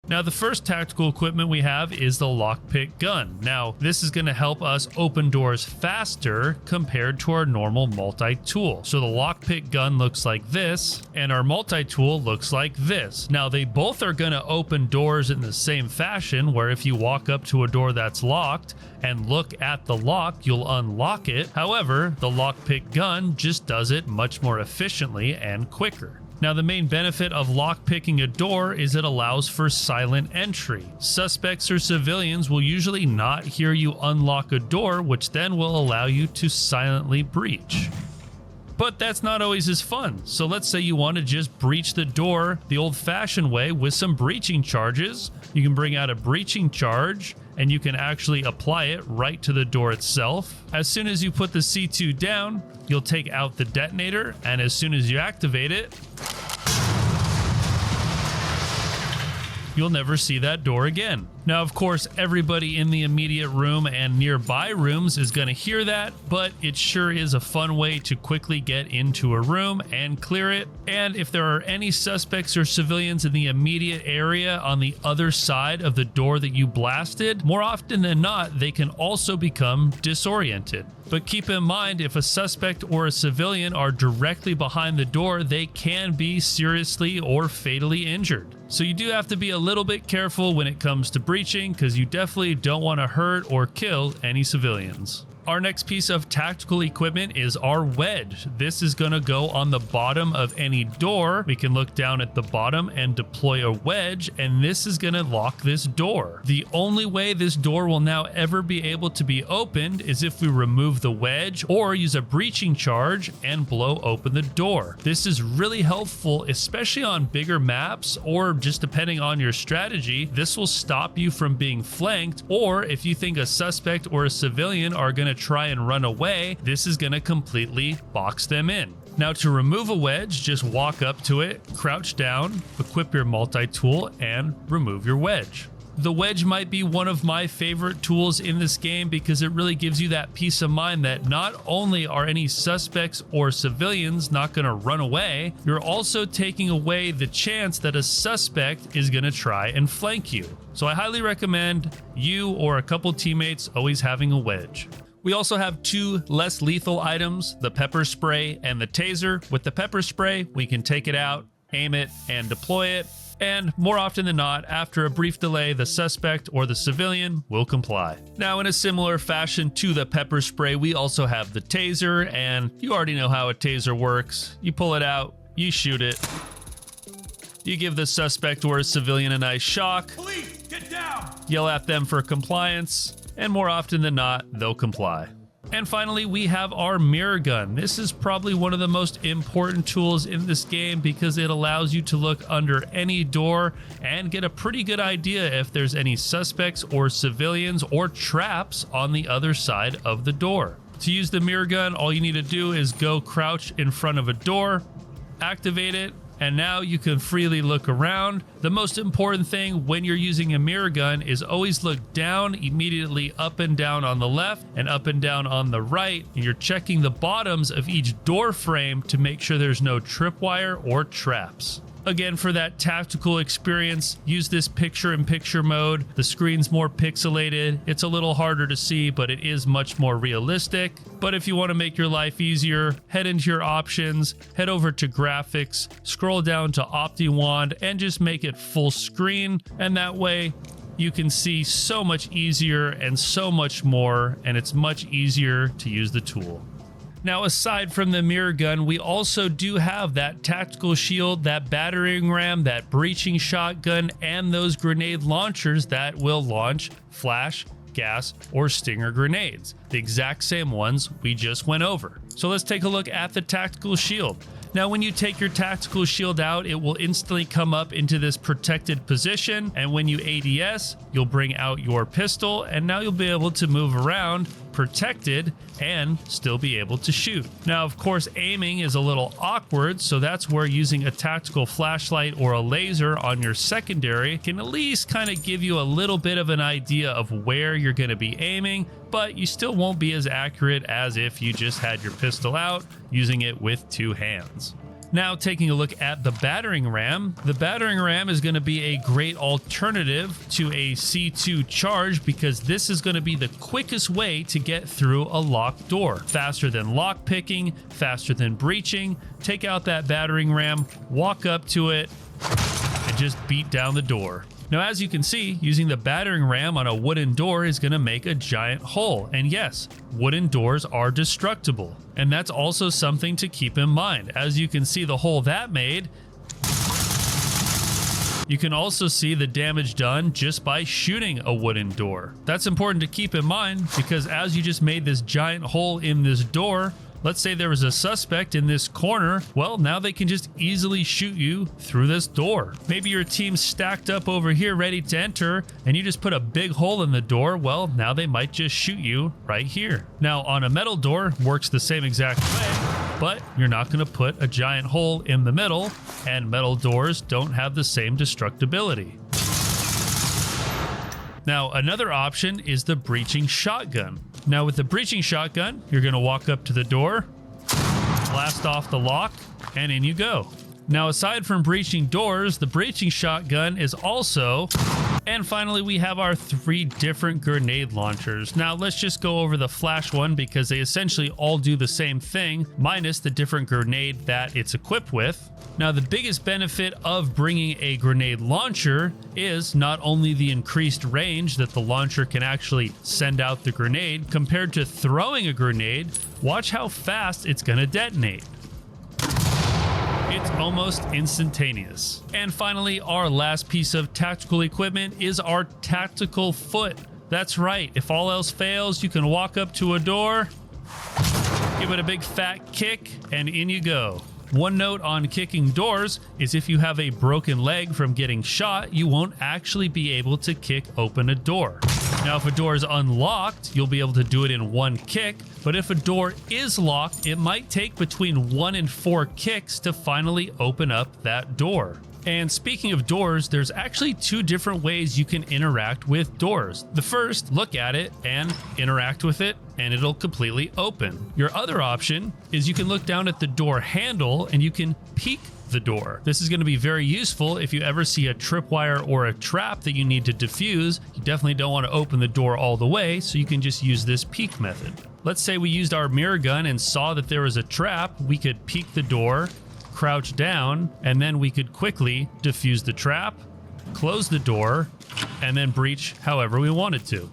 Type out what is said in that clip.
Now, the first tactical equipment we have is the Lockpick Gun. Now, this is going to help us open doors faster compared to our normal multi-tool. So the Lockpick Gun looks like this, and our multi-tool looks like this. Now, they both are going to open doors in the same fashion, where if you walk up to a door that's locked and look at the lock, you'll unlock it. However, the Lockpick Gun just does it much more efficiently and quicker. Now, the main benefit of lockpicking a door is it allows for silent entry. Suspects or civilians will usually not hear you unlock a door, which then will allow you to silently breach. But that's not always as fun. So let's say you want to just breach the door the old-fashioned way with some breaching charges. You can bring out a breaching charge and you can actually apply it right to the door itself. As soon as you put the C2 down, you'll take out the detonator, and as soon as you activate it, you'll never see that door again. Now, of course, everybody in the immediate room and nearby rooms is going to hear that, but it sure is a fun way to quickly get into a room and clear it. And if there are any suspects or civilians in the immediate area on the other side of the door that you blasted, more often than not, they can also become disoriented. But keep in mind, if a suspect or a civilian are directly behind the door, they can be seriously or fatally injured. So you do have to be a little bit careful when it comes to breaching, because you definitely don't want to hurt or kill any civilians. Our next piece of tactical equipment is our wedge. This is going to go on the bottom of any door. We can look down at the bottom and deploy a wedge, and this is going to lock this door. The only way this door will now ever be able to be opened is if we remove the wedge or use a breaching charge and blow open the door. This is really helpful, especially on bigger maps, or just depending on your strategy. This will stop you from being flanked, or if you think a suspect or a civilian are going to try and run away, this is going to completely box them in. Now, to remove a wedge, just walk up to it, crouch down, equip your multi-tool, and remove your wedge. The wedge might be one of my favorite tools in this game because it really gives you that peace of mind that not only are any suspects or civilians not going to run away, you're also taking away the chance that a suspect is going to try and flank you. So I highly recommend you or a couple teammates always having a wedge. We also have two less lethal items, the pepper spray and the taser. With the pepper spray, we can take it out, aim it, and deploy it. And more often than not, after a brief delay, the suspect or the civilian will comply. Now, in a similar fashion to the pepper spray, we also have the taser, and you already know how a taser works. You pull it out, you shoot it, you give the suspect or a civilian a nice shock, police, get down, yell at them for compliance, and more often than not, they'll comply. And finally, we have our mirror gun. This is probably one of the most important tools in this game because it allows you to look under any door and get a pretty good idea if there's any suspects or civilians or traps on the other side of the door. To use the mirror gun, all you need to do is go crouch in front of a door, activate it, and now you can freely look around. The most important thing when you're using a mirror gun is always look down, immediately up and down on the left and up and down on the right. And you're checking the bottoms of each door frame to make sure there's no tripwire or traps. Again, for that tactical experience, use this picture-in-picture mode. The screen's more pixelated. It's a little harder to see, but it is much more realistic. But if you want to make your life easier, head into your options, head over to graphics, scroll down to Optiwand, and just make it full screen. And that way, you can see so much easier and so much more, and it's much easier to use the tool. Now, aside from the mirror gun, we also do have that tactical shield, that battering ram, that breaching shotgun, and those grenade launchers that will launch flash, gas, or stinger grenades. The exact same ones we just went over. So let's take a look at the tactical shield. Now, when you take your tactical shield out, it will instantly come up into this protected position. And when you ADS, you'll bring out your pistol, and now you'll be able to move around protected and still be able to shoot. Now, of course, aiming is a little awkward, so that's where using a tactical flashlight or a laser on your secondary can at least kind of give you a little bit of an idea of where you're going to be aiming, but you still won't be as accurate as if you just had your pistol out using it with two hands. Now, taking a look at the battering ram, the battering ram is going to be a great alternative to a C2 charge because this is going to be the quickest way to get through a locked door. Faster than lock picking, faster than breaching. Take out that battering ram, walk up to it, and just beat down the door. Now, as you can see, using the battering ram on a wooden door is going to make a giant hole. And yes, wooden doors are destructible. And that's also something to keep in mind. As you can see the hole that made, you can also see the damage done just by shooting a wooden door. That's important to keep in mind because as you just made this giant hole in this door, let's say there was a suspect in this corner, well, now they can just easily shoot you through this door. Maybe your team's stacked up over here ready to enter, and you just put a big hole in the door, well, now they might just shoot you right here. Now, on a metal door, works the same exact way, but you're not going to put a giant hole in the middle, and metal doors don't have the same destructibility. Now, another option is the breaching shotgun. Now, with the breaching shotgun, you're going to walk up to the door, blast off the lock, and in you go. Now, aside from breaching doors, the breaching shotgun is also... And finally, we have our 3 different grenade launchers. Now, let's just go over the flash one because they essentially all do the same thing, minus the different grenade that it's equipped with. Now, the biggest benefit of bringing a grenade launcher is not only the increased range that the launcher can actually send out the grenade, compared to throwing a grenade, watch how fast it's going to detonate. It's almost instantaneous. And finally, our last piece of tactical equipment is our tactical foot. That's right, if all else fails, you can walk up to a door, give it a big fat kick, and in you go. One note on kicking doors is if you have a broken leg from getting shot, you won't actually be able to kick open a door. Now, if a door is unlocked, you'll be able to do it in 1 kick, but if a door is locked, it might take between 1 and 4 kicks to finally open up that door. And speaking of doors, there's actually 2 different ways you can interact with doors. The first, look at it and interact with it, and it'll completely open. Your other option is you can look down at the door handle and you can peek the door. This is going to be very useful if you ever see a tripwire or a trap that you need to defuse. You definitely don't want to open the door all the way, so you can just use this peek method. Let's say we used our mirror gun and saw that there was a trap. We could peek the door, crouch down, and then we could quickly defuse the trap, close the door, and then breach however we wanted to.